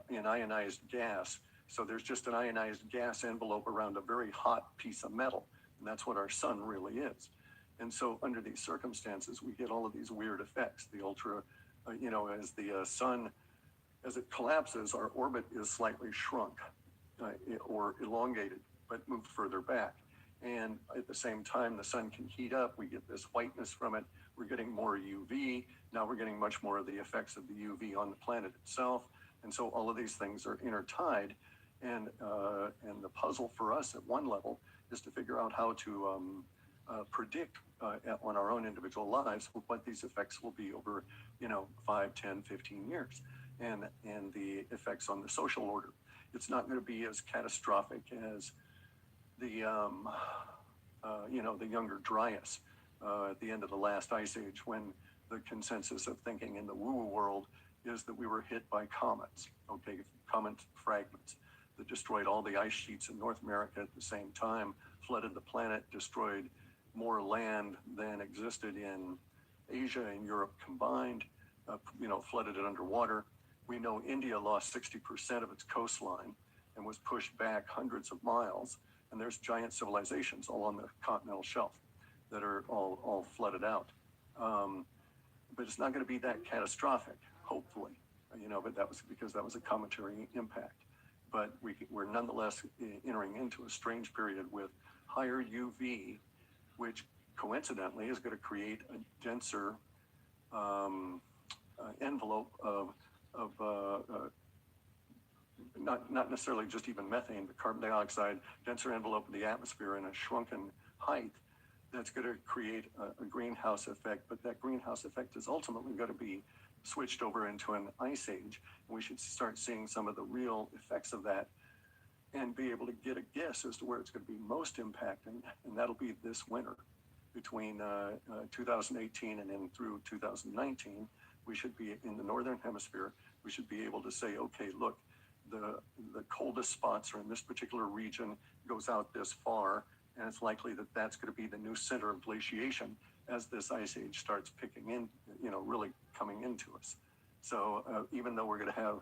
in ionized gas. So there's just an ionized gas envelope around a very hot piece of metal, and that's what our sun really is. And so under these circumstances, we get all of these weird effects. The ultra, as the sun, as it collapses, our orbit is slightly shrunk or elongated, but moved further back. And at the same time, the sun can heat up. We get this whiteness from it. We're getting more UV. Now we're getting much more of the effects of the UV on the planet itself. And so all of these things are intertied. And the puzzle for us at one level is to figure out how to predict on our own individual lives what these effects will be over, 5, 10, 15 years. And the effects on the social order. It's not going to be as catastrophic as the younger Dryas at the end of the last ice age, when the consensus of thinking in the woo-woo world is that we were hit by comets, comet fragments that destroyed all the ice sheets in North America at the same time, flooded the planet, destroyed more land than existed in Asia and Europe combined, flooded it underwater. We know India lost 60% of its coastline and was pushed back hundreds of miles. And there's giant civilizations all on the continental shelf that are all flooded out. But it's not going to be that catastrophic, hopefully, but that was because that was a cometary impact. But we're nonetheless entering into a strange period with higher UV, which coincidentally is going to create a denser envelope of not necessarily just even methane, but carbon dioxide, denser envelope of the atmosphere in a shrunken height, that's going to create a greenhouse effect. But that greenhouse effect is ultimately going to be switched over into an ice age. We should start seeing some of the real effects of that and be able to get a guess as to where it's going to be most impacting. And that'll be this winter between 2018 and then through 2019. We should be in the northern hemisphere. We should be able to say, okay, look, the coldest spots are in this particular region, goes out this far, and it's likely that that's going to be the new center of glaciation as this ice age starts picking in, really coming into us. So even though we're going to have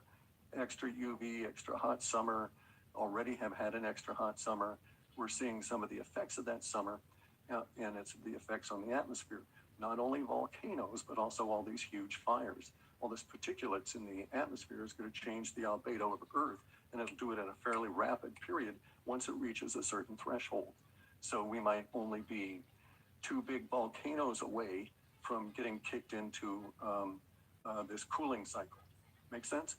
extra UV, extra hot summer, already have had an extra hot summer, we're seeing some of the effects of that summer, and it's the effects on the atmosphere. Not only volcanoes, but also all these huge fires. All this particulates in the atmosphere is going to change the albedo of Earth, and it'll do it in a fairly rapid period once it reaches a certain threshold. So we might only be 2 big volcanoes away from getting kicked into this cooling cycle. Make sense?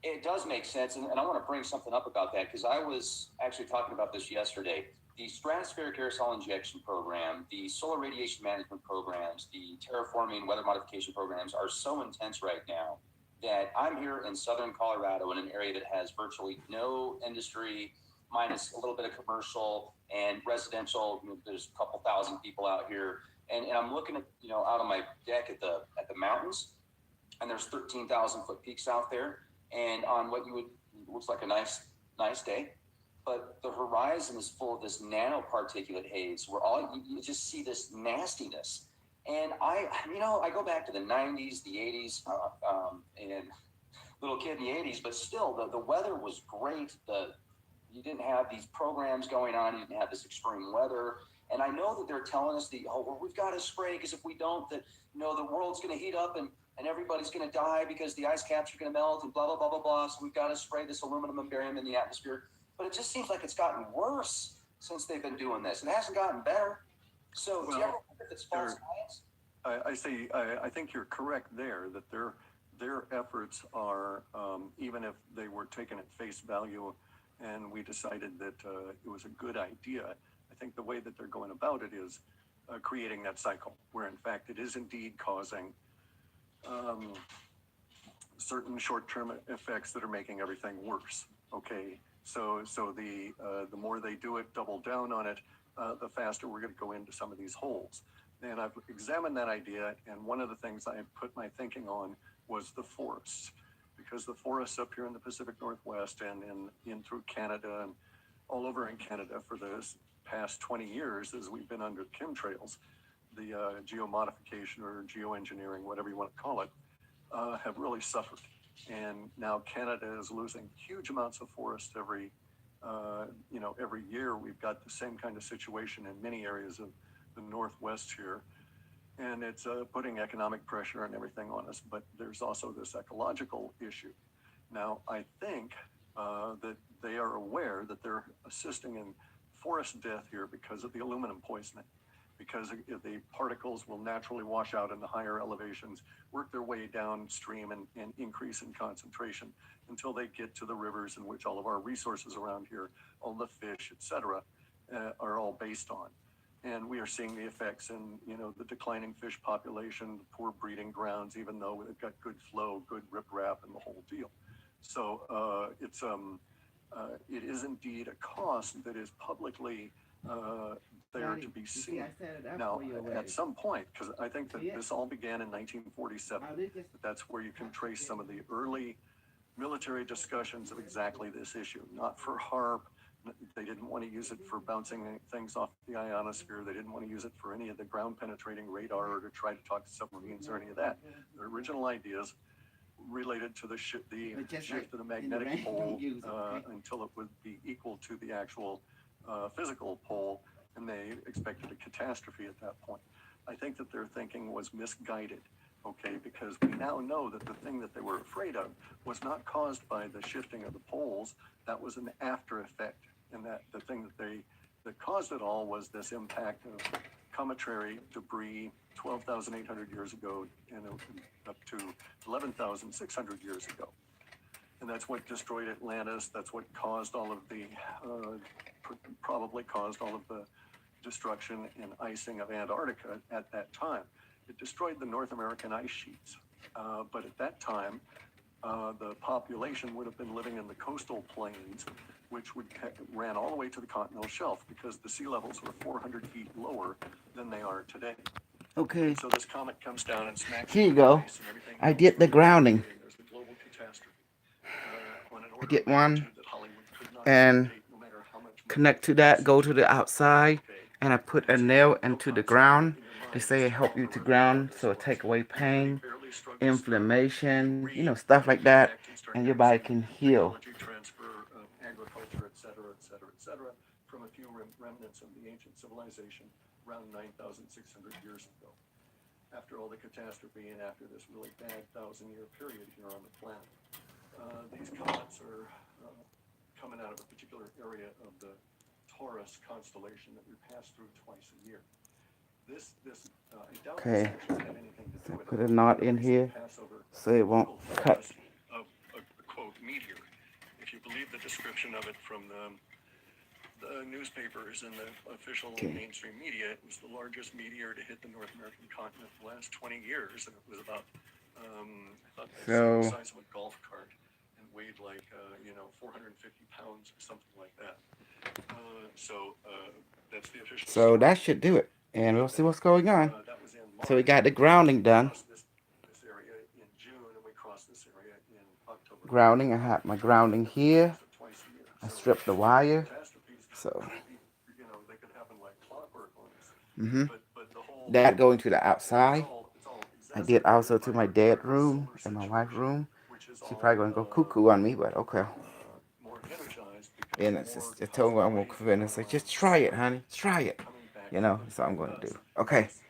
It does make sense, and I want to bring something up about that because I was actually talking about this yesterday. The stratospheric aerosol injection program, the solar radiation management programs, the terraforming weather modification programs are so intense right now that I'm here in southern Colorado in an area that has virtually no industry, minus a little bit of commercial and residential. There's a couple thousand people out here, and I'm looking at out on my deck at the mountains, and there's 13,000 foot peaks out there, and on what looks like a nice day. But the horizon is full of this nanoparticulate haze where you just see this nastiness. And I go back to the 90s, the 80s, and little kid in the 80s, but still the weather was great. You didn't have these programs going on. You didn't have this extreme weather. And I know that they're telling us we've got to spray because if we don't, the world's going to heat up and everybody's going to die because the ice caps are going to melt and blah, blah, blah, blah, blah. So we've got to spray this aluminum and barium in the atmosphere. But it just seems like it's gotten worse since they've been doing this. It hasn't gotten better. So do you ever wonder if it's false science? I think you're correct there, that their efforts are, even if they were taken at face value and we decided that it was a good idea, I think the way that they're going about it is creating that cycle where in fact it is indeed causing certain short-term effects that are making everything worse. Okay. So the more they do it, double down on it, the faster we're going to go into some of these holes. And I've examined that idea, and one of the things I put my thinking on was the forests, because the forests up here in the Pacific Northwest and in through Canada and all over in Canada for the past 20 years, as we've been under chemtrails, the geomodification or geoengineering, whatever you want to call it, have really suffered. And now Canada is losing huge amounts of forest every year. We've got the same kind of situation in many areas of the Northwest here. And it's putting economic pressure and everything on us. But there's also this ecological issue. Now, I think that they are aware that they're assisting in forest death here because of the aluminum poisoning. Because the particles will naturally wash out in the higher elevations, work their way downstream and increase in concentration until they get to the rivers in which all of our resources around here, all the fish, etc., are all based on. And we are seeing the effects in, the declining fish population, the poor breeding grounds, even though they've got good flow, good riprap, and the whole deal. So it is indeed a cost that is publicly there to be seen. Now, at some point, because I think that this all began in 1947, that's where you can trace some of the early military discussions of exactly this issue. Not for HAARP. They didn't want to use it for bouncing things off the ionosphere. They didn't want to use it for any of the ground penetrating radar or to try to talk to submarines or any of that. The original ideas related to the shift of the magnetic pole until it would be equal to the actual physical pole, and they expected a catastrophe at that point. I think that their thinking was misguided, okay, because we now know that the thing that they were afraid of was not caused by the shifting of the poles. That was an after effect, and that the thing that caused it all was this impact of cometary debris 12,800 years ago and up to 11,600 years ago. And that's what destroyed Atlantis. That's what caused all of the, probably caused all of the destruction and icing of Antarctica at that time. It destroyed the North American ice sheets. But at that time, the population would have been living in the coastal plains, which ran all the way to the continental shelf because the sea levels were 400 feet lower than they are today. Okay. So this comet comes down and smacks. Here you go. face and everything I goes did the through. grounding. There's the global catastrophe. On an I order did of one magnitude that Hollywood could not and dictate, no matter how much money connect to that, go to the outside, and I put a nail into the ground. They say it help you to ground, so it take away pain, inflammation, you know, stuff like that, and your body can heal. Technology transfer of agriculture, et cetera, et cetera, et cetera, from a few remnants of the ancient civilization around 9,600 years ago. After all the catastrophe and after this really bad 1,000-year period here on the planet, these comets are coming out of a particular area of the Taurus constellation that we pass through twice a year. I doubt Okay. this actually had anything to do with Put it. a knot in here Passover so it won't cut. of a quote meteor. If you believe the description of it from the newspapers and the official mainstream media, it was the largest meteor to hit the North American continent in the last 20 years, and it was about I thought it was the size of a golf cart and weighed like 450 pounds or something like that. That's the official. So that should do it, and we'll see what's going on. That was in So we March. got the grounding done. This area in June, and we crossed this area in October. Grounding. I have my grounding here. So twice a year. I So stripped the wire. catastrophes, So they could happen like clockwork on us. mhm. But the whole That going to the outside. it's all I did also to my dad's room and my wife's room. which is She's all, probably gonna go cuckoo on me, but okay. more energized because And it's just, I told her I'm gonna convince her, just try it, honey, try it. coming back You know, that's all I'm gonna do. Okay.